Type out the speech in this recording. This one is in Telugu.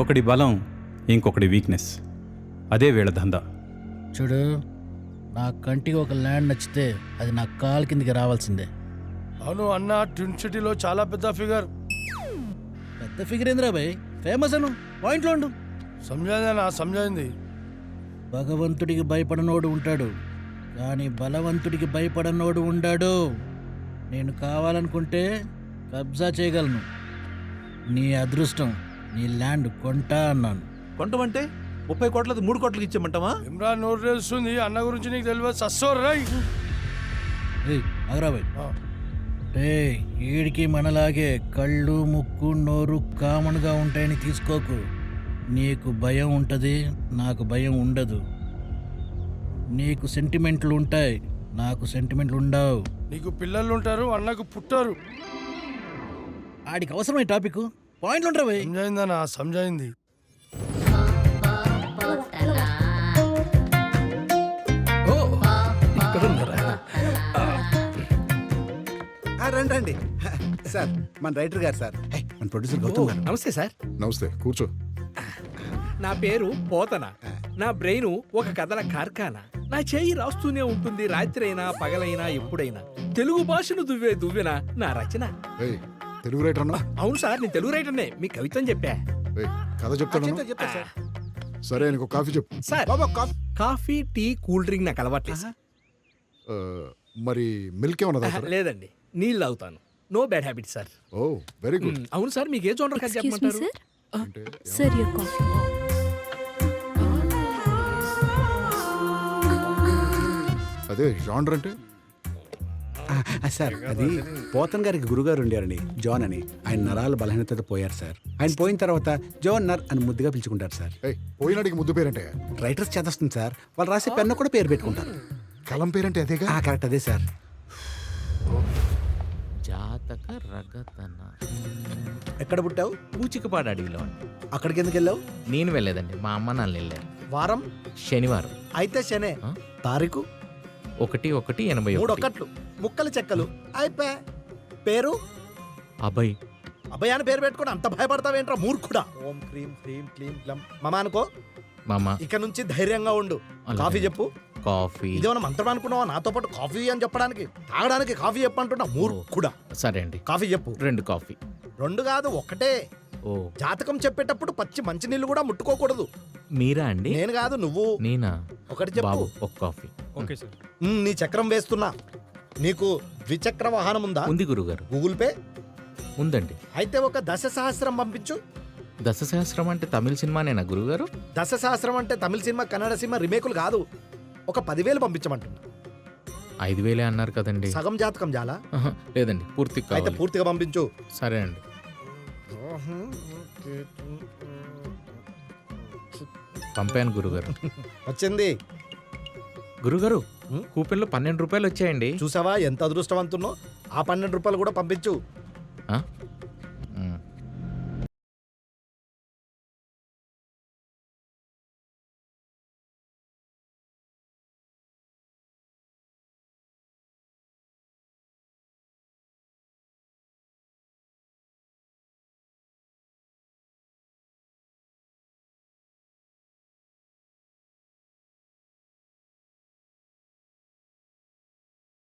ఒకడి బలం ఇంకొకటి వీక్నెస్. అదే వీళ్ళ దందా. చూడు, నా కంటికి ఒక ల్యాండ్ నచ్చితే అది నా కాలు కిందికి రావాల్సిందే. అవును అన్న, ట్విన్ సిటీలో చాలా పెద్ద ఫిగర్. పెద్ద ఫిగర్ ఏంద్రా భయ్, ఫేమస్ అను, పాయింట్లో ఉండు. సమజైంది. భగవంతుడికి భయపడనోడు ఉంటాడు, కానీ బలవంతుడికి భయపడనోడు ఉండాడు. నేను కావాలనుకుంటే కబ్జా చేయగలను. నీ అదృష్టం, నీ ల్యాండ్ కొంటా అన్నాను. కొంటమంటే 30 కోట్లది 3 కోట్లకి ఇచ్చామంటావా? ఇమ్రాన్ నోరు తెలుస్తుంది, అన్న గురించి నీకు తెలియదు. సస్సోర్ రై. అగరాబాయ్, ఈడికి మనలాగే కళ్ళు, ముక్కు, నోరు కామన్గా ఉంటాయని తీసుకోకు. నీకు భయం ఉంటుంది, నాకు భయం ఉండదు. నీకు సెంటిమెంట్లు ఉంటాయి, నాకు సెంటిమెంట్లు ఉండవు. నీకు పిల్లలు ఉంటారు, అన్నకు పుట్టారు. ఆడికి అవసరమైన టాపిక్ పాయింట్లు ఉంటారు భయ్. సమజైందన్నా, సమజైంది. రండి రండి సార్, మన రైటర్ గారు సార్, మన ప్రొడ్యూసర్ గౌతమ్ గారు. నమస్తే సార్. నమస్తే, కూర్చో. నా పేరు పోతన. నా బ్రెయిన్ ఒక కథల కార్ఖానా. నా చేయి రాస్తూనే ఉంటుంది, రాత్రి అయినా పగలైనా ఎప్పుడైనా. తెలుగు భాషను దువ్వెన నా రచన. ఏయ్, తెలుగు రైటర్ అన్నా? అవును సార్, నేను తెలుగు రైటర్నే. మీ కవిత్వం చెప్పా. ఏయ్, కథ చెప్తాను. చెప్తా సార్. సరే, ఆయనకు కాఫీ చెప్పు. సార్, బాబా coffee. Coffee, tea, cool drink నాకు అలవాట్లేదు సార్. ఆ, మరి మిల్క్ ఏమన్నా తాగుతారా? లేదండి, నీళ్ళు తాగుతాను. No bad habit sir. Oh, very good. అవును సార్, మీకు ఏ జోనర్ కథ Excuse me, చెప్పమంటారు? sir. అంటే Sir, your coffee. అదే జానర్ అంటే సార్, అది పోతన్ గారికి గురుగారు ఉండేవారండి, జాన్ అని. ఆయన నరాల బలహీనతతో పోయారు సార్. ఆయన పోయిన తర్వాత జోన్ నర్ అని ముద్దుగా పిలుచుకుంటారు సార్. ఏయ్, పోయినాడికి ముద్దు పేరంటే రైటర్స్ చేదస్తుంది సార్, వాళ్ళు రాసే పెన్ను కూడా పేరు పెట్టుకుంటారు. కలం పేరంటే అదేగా. కరెక్ట్, అదే సార్. జాతక రగతన ఎక్కడ పుట్టావు? పూచికపాడు అడవిలో. అక్కడికి ఎందుకు వెళ్ళావు? నేను వెళ్ళలేదండి, మా అమ్మ నాన్న వెళ్ళారు. వారం శనివారం. అయితే శనే. ఆ? తారీఖు 1/1/81. 3 ఒక్కట్లు, ముక్కలు చెక్కలు అయిపోయా. పేరు అబ్బాయి. అబ్బాయి అని పేరు పెట్టుకుని అంత భయపడతావేంట్రా మూర్ఖుడా? ఓం క్రీం క్రీం క్లీం క్లం మమ అనుకో. మామ. ఇక నుంచి ధైర్యంగా ఉండు. అలాగే. కాఫీ చెప్పు. కాఫీ. ఇదేమన్నా మంత్రం అనుకున్నావా? నాతో పాటు కాఫీ అని చెప్పడానికి, తాగడానికి కాఫీ చెప్పంటున్నా మూర్ఖుడా. సరే అండి, కాఫీ చెప్పు. 2 కాఫీ. 2 కాదు, ఒకటే. ఓ, జాతకం చెప్పేటప్పుడు పచ్చి మంచినీళ్ళు కూడా ముట్టుకోకూడదు. మీరా అండి? నేను కాదు, నువ్వు. నేనా? ఒకటి చెప్పు. బాబు, ఒక కాఫీ. Okay sir. నీ చక్రం వేస్తున్నా. నీకు ద్విచక్ర వాహనం ఉందా? ఉంది గురుగారు. గూగుల్ పే ఉందండి. అయితే ఒక 10,000 పంపించు. దశసహస్రం అంటే తమిళ సినిమానేనా గురుగారు? 10,000 అంటే తమిళ సినిమా, కన్నడ సినిమా రీమేకులు కాదు. ఒక 10,000 పంపించమంటున్నా. 5,000 అన్నారు కదండి. సగం జాతకం చాలా. ఆహా, లేదండి, పూర్తి అయితే కావాలి. పూర్తిగా పంపించు. సరే అండి. పంపాను గురుగారు. వచ్చింది. గురుగారు, హ్మ్? కూపెన్లో 12 రూపాయలు వచ్చాయండి. చూసావా ఎంత అదృష్టవంతున్నో? ఆ 12 రూపాయలు కూడా పంపించు. ఆ?